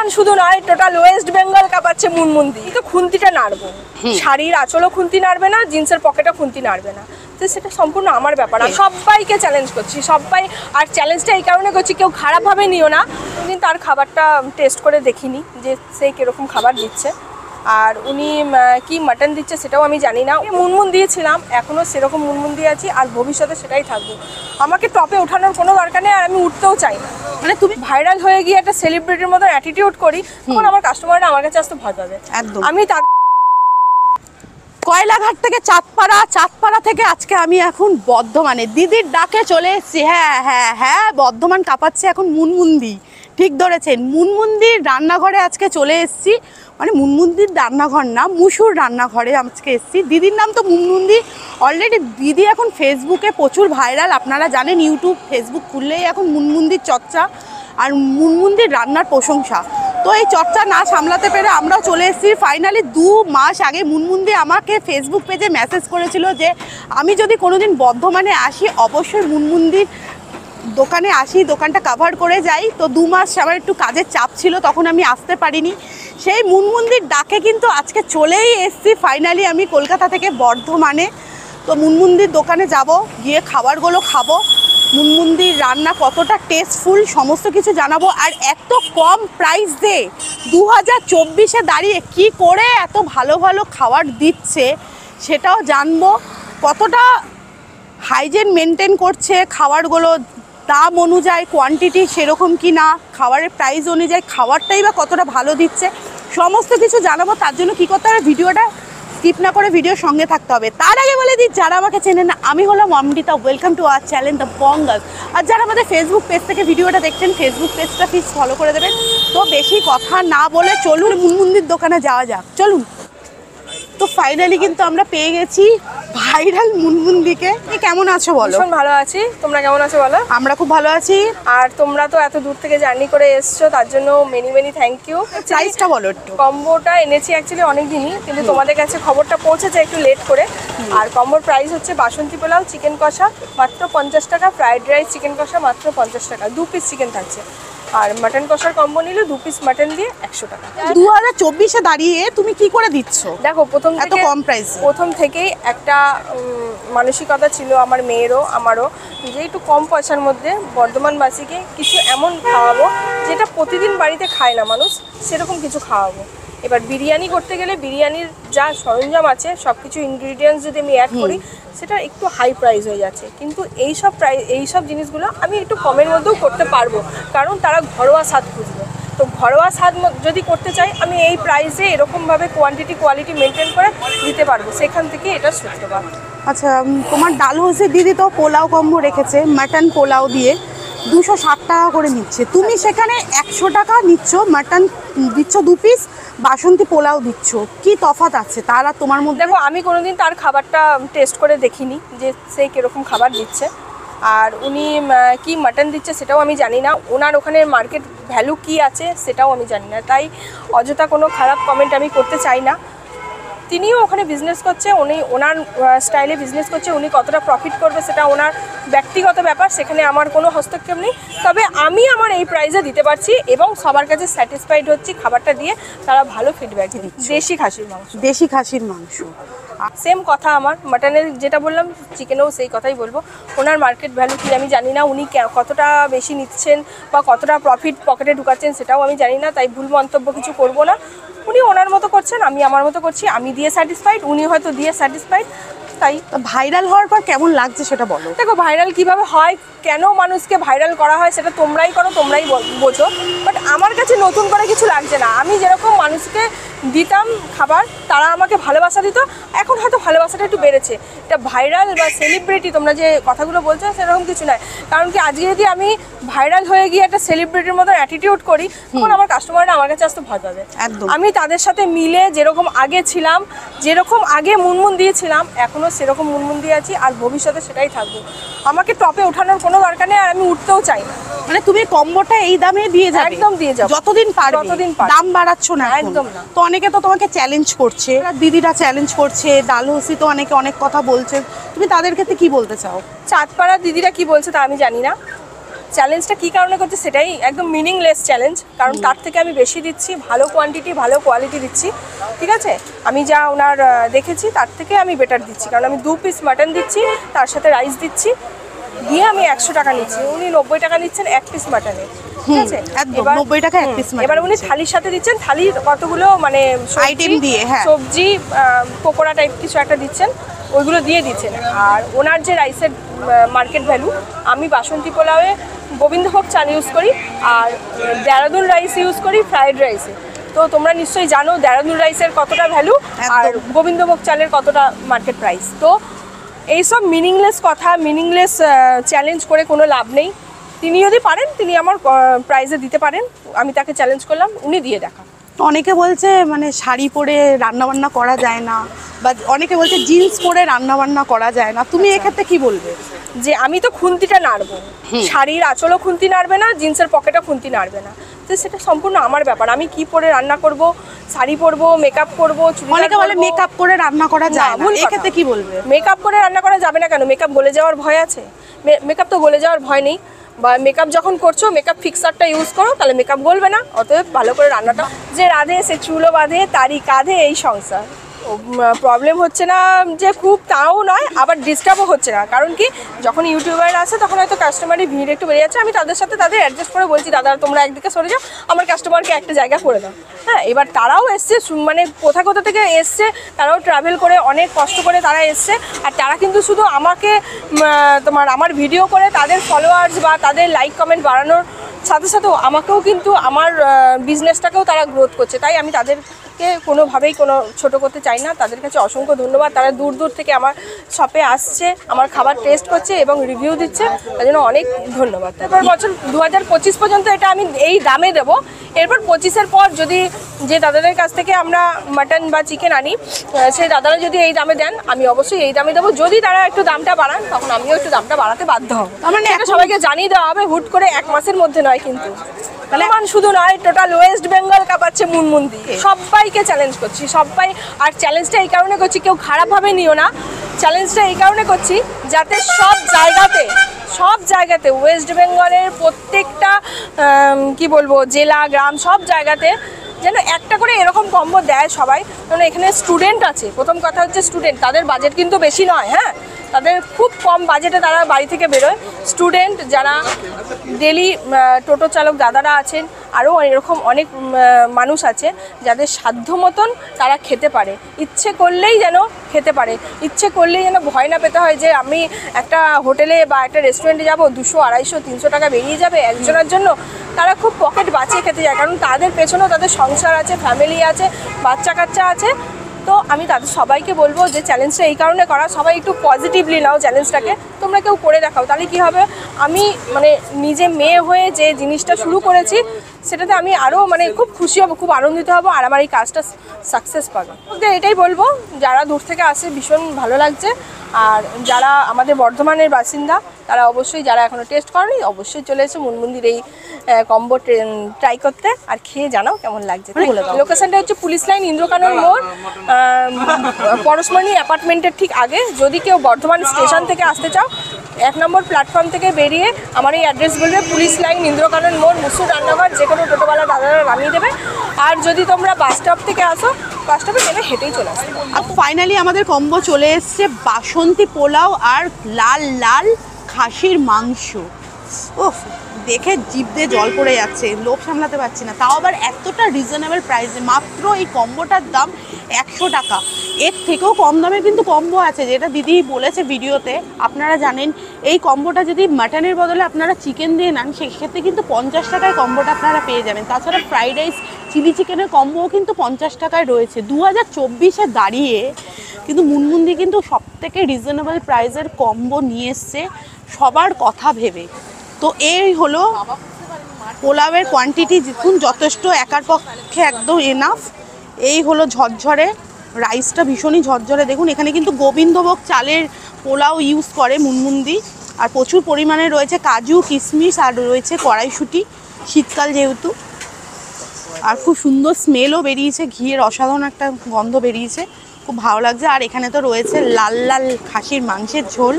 বর্ধমান শুধু নয়, total West Bengal কাঁপাচ্ছে মুনমুন্দি। তো খুন্তিটা নাড়বো, শাড়ির আঁচলও খুন্তি নাড়বে না, জিন্সের পকেটও খুন্তি নাড়বে না। তো সেটা সম্পূর্ণ আমার ব্যাপার। আমি সবাইকে চ্যালেঞ্জ করছি, সবাই। আর চ্যালেঞ্জটা এই কারণে করছি, কেউ খারাপভাবে নিও না। কিন্তু তার খাবারটা টেস্ট করে দেখিনি যে সে কীরকম খাবার দিচ্ছে, আর উনি কি মাটন দিচ্ছে সেটাও আমি জানি না। মুনমুন দিয়েছিলাম, এখনও সেরকম মুনমুন দিয়ে আছি, আর ভবিষ্যতে সেটাই থাকবো। আমাকে টপে ওঠানোর কোনো দরকার নেই, আর আমি উঠতেও চাই না। মানে তুমি ভাইরাল হয়ে গিয়ে একটা সেলিব্রিটির মতো অ্যাটিটিউড করি, তখন আমার কাস্টমাররা আমার কাছে আসতে ভয় পাবে। একদম। আমি কয়লাঘাট থেকে চাঁদপাড়া থেকে আজকে আমি এখন বর্ধমানে দিদির ডাকে চলে এসেছি। হ্যাঁ, বর্ধমান কাঁপাচ্ছে এখন মুনমুন্দি। ঠিক ধরেছেন, মুনমুন্দির রান্নাঘরে আজকে চলে এসেছি। মানে মুনমুন্দির রান্নাঘর না, মুসুর রান্নাঘরে আজকে এসেছি। দিদির নাম তো মুনমুন্দি। অলরেডি দিদি এখন ফেসবুকে প্রচুর ভাইরাল, আপনারা জানেন। ইউটিউব ফেসবুক খুললেই এখন মুনমুন্দির চর্চা আর মুনমুন্দির রান্নার প্রশংসা। তো এই চর্চা না সামলাতে পেরে আমরাও চলে এসেছি। ফাইনালি 2 মাস আগে মুনমুন্দি আমাকে ফেসবুক পেজে মেসেজ করেছিল যে আমি যদি কোনোদিন বর্ধমানে আসি অবশ্যই মুনমুন্দির দোকানে আসি, দোকানটা কভার করে যাই। তো 2 মাস আমার একটু কাজের চাপ ছিল, তখন আমি আসতে পারিনি। সেই মুনমুন্দির ডাকে কিন্তু আজকে চলেই এসেছি ফাইনালি আমি কলকাতা থেকে বর্ধমানে। তো মুনমুন্দির দোকানে যাব, গিয়ে খাবারগুলো খাবো, মুনমুন্দির রান্না কতটা টেস্টফুল সমস্ত কিছু জানাবো। আর এত কম প্রাইস দিয়ে 2024-এ দাঁড়িয়ে কি করে এত ভালো ভালো খাবার দিচ্ছে সেটাও জানবো। কতটা হাইজেন মেনটেন করছে, খাবারগুলো দাম অনুযায়ী কোয়ান্টিটি সেরকম কি না, খাবারের প্রাইস অনুযায়ী খাবারটাই বা কতটা ভালো দিচ্ছে, সমস্ত কিছু জানাবো। তার জন্য কী করতে হবে, ভিডিওটা স্কিপ না করে ভিডিওর সঙ্গে থাকতে হবে। তার আগে বলে দিই, যারা আমাকে চেনেন না, আমি হলাম Amrita. Welcome to our channel the Bangal. আর যারা আমাদের ফেসবুক পেজ থেকে ভিডিওটা দেখছেন, ফেসবুক পেজটা প্লিজ ফলো করে দেবেন। তো বেশি কথা না বলে চলুন মুনমুন্দির দোকানে যাওয়া যাক, চলুন। তো ফাইনালি কিন্তু আমরা পেয়ে গেছি ভাইরাল মুনমুন্দিকে। কেমন আছো বলো? ভীষণ ভালো আছি, তোমরা কেমন আছো বলো? আমরা খুব ভালো আছি। আর তোমরা তো এত দূর থেকে জার্নি করে এসছো, তার জন্য মেনি থ্যাংক ইউ। প্রাইসটা বলো একটু। কম্বোটা এনেছি অ্যাকচুয়ালি অনেক দিনই, কিন্তু তোমাদের কাছে খবরটা পৌঁছেছে একটু লেট করে। আর কম্বোর প্রাইস হচ্ছে বাসন্তী পোলাও চিকেন কষা মাত্র 50 টাকা, ফ্রাইড রাইস চিকেন কষা মাত্র 50 টাকা, 2 পিস চিকেন থাকছে। আর মাটন কষার কম্বো নিলে 2 পিস মাটন দিয়ে 100 টাকা। 2024-এ দাঁড়িয়ে তুমি কি করে দিচ্ছ? দেখো, এত কম প্রাইস। প্রথম থেকেই একটা মানসিকতা ছিল আমার মেয়েরও আমারও, যে একটু কম পয়সার মধ্যে বর্ধমানবাসীকে কিছু এমন খাওয়াবো যেটা প্রতিদিন বাড়িতে খায় না মানুষ, সেরকম কিছু খাওয়াবো। এবার বিরিয়ানি করতে গেলে বিরিয়ানির যা সরঞ্জাম আছে সব কিছু ইনগ্রিডিয়েন্টস যদি আমি অ্যাড করি সেটা একটু হাই প্রাইস হয়ে যাচ্ছে। কিন্তু এইসব জিনিসগুলো আমি একটু কমের মধ্যেও করতে পারবো, কারণ তারা ঘরোয়া স্বাদ খুঁজবে। তো ঘরোয়া স্বাদ যদি করতে চাই, আমি এই প্রাইসে এরকমভাবে কোয়ালিটি মেনটেন করে দিতে পারবো। সেখান থেকে এটা সূত্রপাত। আচ্ছা, তোমার ডালহৌসি দিদি তো পোলাও কম্বো রেখেছে, মাটন পোলাও দিয়ে 260 টাকা করে নিচ্ছে। তুমি সেখানে 100 টাকা নিচ্ছ, মাটন দিচ্ছ 2 পিস, বাসন্তী পোলাও দিচ্ছ। কি তফাৎ আছে তার আর তোমার মধ্যে? দেখো, আমি কোনোদিন তার খাবারটা টেস্ট করে দেখিনি যে সে কীরকম খাবার দিচ্ছে, আর উনি কি মাটন দিচ্ছে সেটাও আমি জানি না। ওনার ওখানে মার্কেট ভ্যালু কি আছে সেটাও আমি জানি না, তাই অযথা কোনো খারাপ কমেন্ট আমি করতে চাই না। তিনিও ওখানে বিজনেস করছে, উনি ওনার স্টাইলে বিজনেস করছে, উনি কতটা প্রফিট করবে সেটা ওনার ব্যক্তিগত ব্যাপার, সেখানে আমার কোনো হস্তক্ষেপ নেই। তবে আমি আমার এই প্রাইসে দিতে পারছি এবং সবার কাছে স্যাটিসফাইড হচ্ছি খাবারটা দিয়ে, তারা ভালো ফিডব্যাক দিচ্ছে। দেশি খাসির মাংস সেম কথা আমার মাটনের যেটা বললাম, চিকেনেও সেই কথাই বলবো। ওনার মার্কেট ভ্যালু কি আমি জানি না, উনি কতটা বেশি নিচ্ছেন বা কতটা প্রফিট পকেটে ঢুকাচ্ছেন সেটাও আমি জানি না, তাই ভুল মন্তব্য কিছু করব না। উনি ওনার মতো করছেন, আমি আমার মতো করছি, আমি দিয়ে স্যাটিসফাইড, উনি হয়তো দিয়ে স্যাটিসফাইড। তাই ভাইরাল হওয়ার পর কেমন লাগছে সেটা বলো। দেখো, ভাইরাল কিভাবে হয়, কেন মানুষকে ভাইরাল করা হয় সেটা তোমরাই করো, তোমরাই বোঝো। বাট আমার কাছে নতুন করে কিছু লাগছে না। আমি যেরকম মানুষকে দিতাম খাবার, তারা আমাকে ভালোবাসা দিত, এখন হয়তো ভালোবাসাটা একটু বেড়েছে। এটা ভাইরাল বা সেলিব্রিটি তোমরা যে কথাগুলো বলছো সেরকম কিছু নয়। কারণ কি, আজকে যদি আমি ভাইরাল হয়ে গিয়ে একটা সেলিব্রিটির মতো অ্যাটিটিউড করি, তখন আমার কাস্টমাররা আমার কাছে আসতে ভয় পাবে। একদম। আমি তাদের সাথে মিলে যেরকম আগে ছিলাম, যেরকম আগে মুনমুন দিয়েছিলাম, এখনও সেরকম মুনমুন দিয়ে আছি, আর ভবিষ্যতে সেটাই থাকবো। আমাকে টপে ওঠানোর কোনো দরকার নেই, আর আমি উঠতেও চাই না। মানে তুমি কম্বোটা এই দামে দিয়ে যাবে? একদম দিয়ে যাবো, যতদিন পারবে। দাম বাড়াচ্ছ না? একদম না। তো অনেকে তো তোমাকে চ্যালেঞ্জ করছে, দিদিরা চ্যালেঞ্জ করছে, ডালহৌসি তো অনেকে অনেক কথা বলছে, তুমি তাদের ক্ষেত্রে কি বলতে চাও? চাঁদপাড়ার দিদিরা কি বলছে তা আমি জানি না, চ্যালেঞ্জটা কী কারণে করছে সেটাই একদম মিনিংলেস চ্যালেঞ্জ, কারণ তার থেকে আমি বেশি দিচ্ছি, ভালো কোয়ান্টিটি ভালো কোয়ালিটি দিচ্ছি, ঠিক আছে। আমি যা ওনার দেখেছি তার থেকে আমি বেটার দিচ্ছি, কারণ আমি 2 পিস মাটন দিচ্ছি, তার সাথে রাইস দিচ্ছি, দিয়ে আমি 100 টাকা নিচ্ছি, উনি 90 টাকা নিচ্ছেন 1 পিস মাটনে, ঠিক আছে। একদম 90 টাকা 1 পিস মাটন। এবার উনি থালির সাথে দিচ্ছেন, থালির কতগুলো মানে আইটেম দিয়ে, হ্যাঁ, সবজি পকোড়া টাইপ কিছু একটা দিচ্ছেন, ওইগুলো দিয়ে দিচ্ছেন। আর ওনার যে রাইসের মার্কেট ভ্যালু, আমি বাসন্তী পোলাওয়ে গোবিন্দভোগ চাল ইউজ করি, আর দেরাদুন রাইস ইউজ করি ফ্রাইড রাইসে। তো তোমরা নিশ্চয়ই জানো দেরাদুন রাইসের কতটা ভ্যালু আর গোবিন্দভোগ চালের কতটা মার্কেট প্রাইস। তো এইসব মিনিংলেস কথা, মিনিংলেস চ্যালেঞ্জ করে কোনো লাভ নেই। তিনি যদি পারেন তিনি আমার প্রাইজে দিতে পারেন, আমি তাকে চ্যালেঞ্জ করলাম, উনি দিয়ে দেখান। অনেকে বলছে মানে শাড়ি পরে রান্নাবান্না করা যায় না, বা অনেকে বলছে জিন্স পরে রান্নাবান্না করা যায় না, তুমি এক্ষেত্রে কি বলবে? যে আমি তো খুন্তিটা নাড়বো, শাড়ির আঁচলও খুন্তি নাড়বে না, জিন্সের পকেটও খুন্তি নাড়বে না, তো সেটা সম্পূর্ণ আমার ব্যাপার। আমি কি পরে রান্না করব, শাড়ি পরবো, মেকআপ করবো, অনেকে বলে মেকআপ করে রান্না করা যায় না, এক্ষেত্রে কি বলবে? মেকআপ করে রান্না করা যাবে না কেন? মেকআপ গলে যাওয়ার ভয় আছে? মেকআপ তো গলে যাওয়ার ভয় নেই, বা মেকআপ যখন করছো মেকআপ ফিক্সারটা ইউজ করো, তাহলে মেকআপ গলবে না। অতএব ভালো করে রান্নাটা, যে রাধে সে চুলো বাঁধে তারই কাঁধে এই সংসার, প্রবলেম হচ্ছে না যে খুব, তাও নয়, আবার ডিস্টার্বও হচ্ছে না। কারণ কি, যখন ইউটিউবার আসে তখন হয়তো কাস্টমারের ভিড় একটু বেড়ে যাচ্ছে, আমি তাদের সাথে তাদের অ্যাডজাস্ট করে বলছি, দাদা তোমরা একদিকে সরে যাও, আমার কাস্টমারকে একটা জায়গা করে দাও। হ্যাঁ, এবার তারাও এসছে, মানে কোথা থেকে এসছে, তারাও ট্রাভেল করে অনেক কষ্ট করে তারা এসছে, আর তারা কিন্তু শুধু আমাকে আমার ভিডিও করে তাদের ফলোয়ার্স বা তাদের লাইক কমেন্ট বাড়ানোর সাথে সাথেও আমাকেও কিন্তু আমার বিজনেসটাকেও তারা গ্রোথ করছে। তাই আমি তাদেরকে কোনোভাবেই কোনো ছোটো করতে চাই না। তাদের কাছে অসংখ্য ধন্যবাদ, তারা দূর দূর থেকে আমার শপে আসছে, আমার খাবার টেস্ট করছে এবং রিভিউ দিচ্ছে, তার জন্য অনেক ধন্যবাদ। তারপর বছর 2025 পর্যন্ত এটা আমি এই দামে দেবো। এরপর 25-এর পর যদি যে দাদাদের কাছ থেকে আমরা মাটন বা চিকেন আনি, সেই দাদারা যদি এই দামে দেন, আমি অবশ্যই এই দামে দেবো। যদি তারা একটু দামটা বাড়ান, তখন আমিও একটু দামটা বাড়াতে বাধ্য হব। মানে এটা সবাইকে জানিয়ে দেওয়া হবে, হুট করে 1 মাসের মধ্যে নয় কিন্তু। মান শুধু নয়, টোটাল ওয়েস্ট বেঙ্গল কাঁপাচ্ছে মুনমুন্দি, সবাইকে চ্যালেঞ্জ করছি, সবাই। আর চ্যালেঞ্জটা এই কারণে করছি, কেউ খারাপভাবে নিও না, চ্যালেঞ্জটা এই কারণে করছি যাতে সব জায়গাতে ওয়েস্ট বেঙ্গলের প্রত্যেকটা কি বলবো জেলা গ্রাম সব জায়গাতে যেন একটা করে এরকম কম্বো দেয় সবাই। কারণ এখানে স্টুডেন্ট আছে, প্রথম কথা হচ্ছে স্টুডেন্ট, তাদের বাজেট কিন্তু বেশি নয়, হ্যাঁ, তাদের খুব কম বাজেটে তারা বাড়ি থেকে বেরোয়। স্টুডেন্ট যারা ডেলি টোটো চালক দাদারা আছেন, আরও এরকম অনেক মানুষ আছে যাদের সাধ্য মতন তারা খেতে পারে, ইচ্ছে করলেই যেন খেতে পারে, ইচ্ছে করলেই যেন ভয় না পেতে হয় যে আমি একটা হোটেলে বা একটা রেস্টুরেন্টে যাব, 200, 250, 300 টাকা বেরিয়ে যাবে একজনের জন্য। তারা খুব পকেট বাঁচিয়ে খেতে যায়, কারণ তাদের পেছনেও তাদের সংসার আছে, ফ্যামিলি আছে, বাচ্চা কাচ্চা আছে। তো আমি তাদের সবাইকে বলবো যে চ্যালেঞ্জটা এই কারণে করা, সবাই একটু পজিটিভলি নাও চ্যালেঞ্জটাকে, তোমরা কেউ করে দেখাও, তাহলে কি হবে, আমি মানে নিজে মেয়ে হয়ে যে জিনিসটা শুরু করেছি সেটাতে আমি আরও মানে খুব খুশি হব, খুব আনন্দিত হব, আর আমার এই কাজটা সাকসেস পাবে। এটাই বলবো, যারা দূর থেকে আসে ভীষণ ভালো লাগছে, আর যারা আমাদের বর্ধমানের বাসিন্দা তারা অবশ্যই, যারা এখনও টেস্ট করেনি, অবশ্যই চলে এসে মুনমুন্দির এই কম্বো ট্রাই করতে, আর খেয়ে জানাও কেমন লাগছে। লোকেশনটা হচ্ছে পুলিশ লাইন, ইন্দ্রকানন মোড়, পরশমণি অ্যাপার্টমেন্টের ঠিক আগে। যদি কেউ বর্ধমান স্টেশন থেকে আসতে চাও, 1 নম্বর প্ল্যাটফর্ম থেকে বেরিয়ে আমার এই অ্যাড্রেস বলবে, পুলিশ লাইন, ইন্দ্রকানন মোড়, মুসুর রান্নাঘর, যে কোনো টোটোওয়ালা দাদারা নামিয়ে দেবে। আর যদি তোমরা বাস স্টপ থেকে আসো, বাস স্টপে নেমে হেঁটেই চলে আসবে। আর ফাইনালি আমাদের কম্বো চলে এসছে বাসন্তী পোলাও আর লাল লাল খাসির মাংস। ওফ, দেখে জিভ দিয়ে জল পড়ে যাচ্ছে, লোভ সামলাতে পারছি না, তাও আবার এতটা রিজনেবল প্রাইসে। মাত্র এই কম্বোটার দাম 100 টাকা। এর থেকেও কম দামে কিন্তু কম্বো আছে, যেটা দিদি বলেছে ভিডিওতে। আপনারা জানেন এই কম্বোটা যদি মাটনের বদলে আপনারা চিকেন দিয়ে নেন, সেক্ষেত্রে কিন্তু 50 টাকায় কম্বোটা আপনারা পেয়ে যাবেন। তাছাড়া ফ্রাইড রাইস, চিলি চিকেনের কম্বোও কিন্তু 50 টাকায় রয়েছে। 2024-এ দাঁড়িয়ে কিন্তু মুনমুন্দি কিন্তু সবথেকে রিজনেবল প্রাইসের কম্বো নিয়ে এসছে, সবার কথা ভেবে। তো এই হলো পোলাওয়ের কোয়ান্টিটি, দেখুন যথেষ্ট, একার পক্ষে একদম এনাফ। এই হলো ঝরঝরে রাইসটা, ভীষণই ঝরঝরে। দেখুন এখানে কিন্তু গোবিন্দভোগ চালের পোলাও ইউজ করে মুনমুন্দি, আর প্রচুর পরিমাণে রয়েছে কাজু, কিশমিশ, আর রয়েছে কড়াইশুঁটি, শীতকাল যেহেতু। আর খুব সুন্দর স্মেলও বেরিয়েছে, ঘিয়ের অসাধারণ একটা গন্ধ বেরিয়েছে, খুব ভালো লাগছে। আর এখানে তো রয়েছে লাল লাল খাসির মাংসের ঝোল,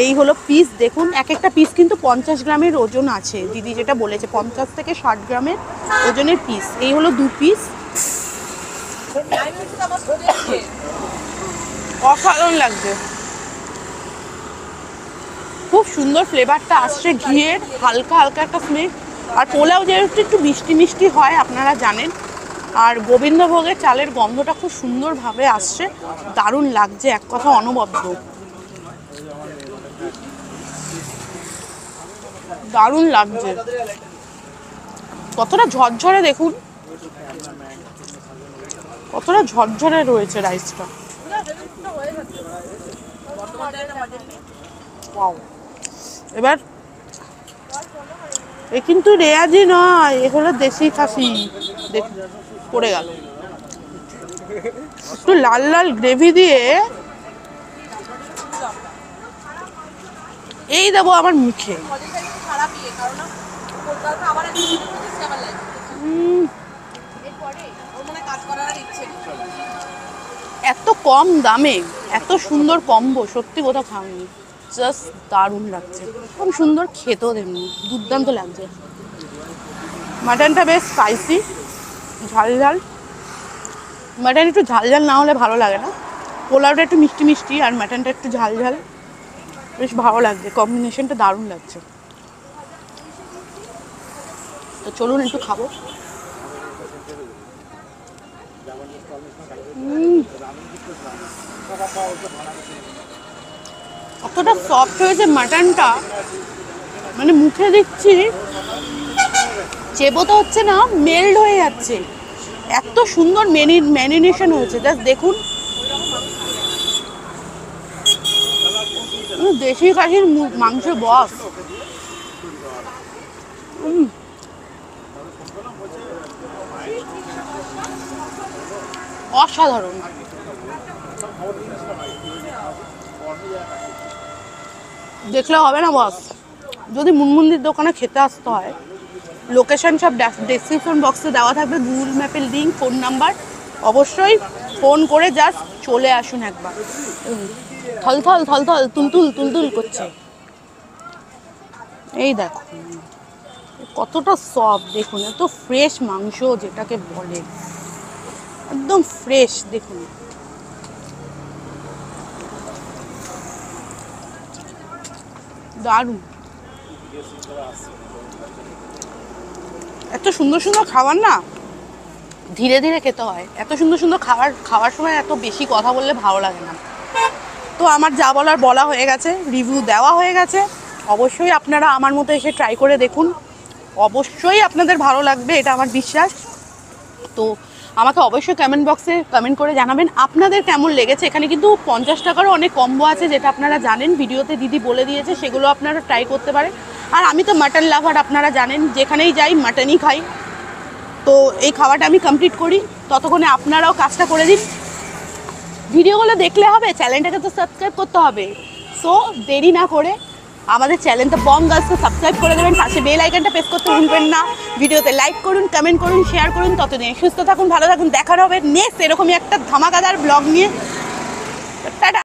এই হলো পিস, দেখুন এক একটা পিস কিন্তু 50 গ্রামের ওজন আছে, দিদি যেটা বলেছে 50 থেকে 60 গ্রামের ওজনের পিস। এই হলো 2 পিস, অসাধারণ লাগছে, খুব সুন্দর ফ্লেভারটা আসছে ঘিয়ের, হালকা হালকা একটা স্মেল। আর পোলাও যেহেতু একটু মিষ্টি মিষ্টি হয় আপনারা জানেন, আর গোবিন্দভোগের চালের গন্ধটা খুব সুন্দরভাবে আসছে, দারুণ লাগছে, এক কথা অনবদ্য, দারুণ লাগছে। কতটা ঝরঝরে দেখুন, কতটা ঝরঝরে রয়েছে রাইসটা। এবার এ কিন্তু রেয়াজি নয়, এ হলো দেশি খাসি, দেখুন পড়ে গেল। একটু লাল লাল গ্রেভি দিয়ে এই দেবো আমার মুখে। এত কম দামে এত সুন্দর কম্বো সত্যি কোথাও খাওনি, জাস্ট দারুণ লাগছে, খুব সুন্দর খেতেও তেমনি দুর্দান্ত লাগছে। মাটনটা বেশ স্পাইসি, ঝাল ঝাল, মাটন একটু ঝাল ঝাল না হলে ভালো লাগে না, পোলাওটা একটু মিষ্টি মিষ্টি আর মাটনটা একটু ঝাল ঝাল, বেশ ভালো লাগছে, কম্বিনেশনটা দারুণ লাগছে। তো চলুন একটু খাবো। কতটা সফট হয়েছে মাটনটা, মানে মুখে দিচ্ছি চেবো তো হচ্ছে না, মেল্ট হয়ে যাচ্ছে, এত সুন্দর ম্যারিনেশন হয়েছে, জাস্ট দেখুন। দেশি খাসির মাংস বস, অসাধারণ। দেখলে হবে না বস, যদি মুনমুন্দির দোকানে খেতে আসতে হয়, লোকেশন সব ডেসক্রিপশন বক্সে দেওয়া থাকবে, গুগল ম্যাপের লিঙ্ক, ফোন নাম্বার, অবশ্যই ফোন করে জাস্ট চলে আসুন একবার। থলথল থলথল তুলতুল তুলতুল করছে, এই দেখো কতটা সফট, দেখুন এত ফ্রেশ মাংস যেটাকে বলে, একদম ফ্রেশ, দেখুন দারুণ। এত সুন্দর সুন্দর খাবার না ধীরে ধীরে খেতে হয়, এত সুন্দর সুন্দর খাওয়ার সময় এত বেশি কথা বললে ভালো লাগে না। তো আমার যা বলার বলা হয়ে গেছে, রিভিউ দেওয়া হয়ে গেছে, অবশ্যই আপনারা আমার মতো এসে ট্রাই করে দেখুন, অবশ্যই আপনাদের ভালো লাগবে, এটা আমার বিশ্বাস। তো আমাকে অবশ্যই কমেন্ট বক্সে কমেন্ট করে জানাবেন আপনাদের কেমন লেগেছে। এখানে কিন্তু 50 টাকারও অনেক কম্বো আছে, যেটা আপনারা জানেন, ভিডিওতে দিদি বলে দিয়েছে, সেগুলো আপনারা ট্রাই করতে পারেন। আর আমি তো মাটন লাভার, আপনারা জানেন, যেখানেই যাই মাটনই খাই। তো এই খাওয়াটা আমি কমপ্লিট করি, ততক্ষণে আপনারাও কাজটা করে দিন। ভিডিওগুলো দেখলে হবে, চ্যানেলটাকে তো সাবস্ক্রাইব করতে হবে। সো দেরি না করে আমাদের চ্যানেলটা বং গার্লসকে সাবস্ক্রাইব করে দেবেন, পাশে বেল আইকনটা প্রেস করতে ভুলবেন না। ভিডিওতে লাইক করুন, কমেন্ট করুন, শেয়ার করুন। ততদিন সুস্থ থাকুন, ভালো থাকুন, দেখা হবে নেক্সট এরকমই একটা ধামাকাদার ব্লগ নিয়ে।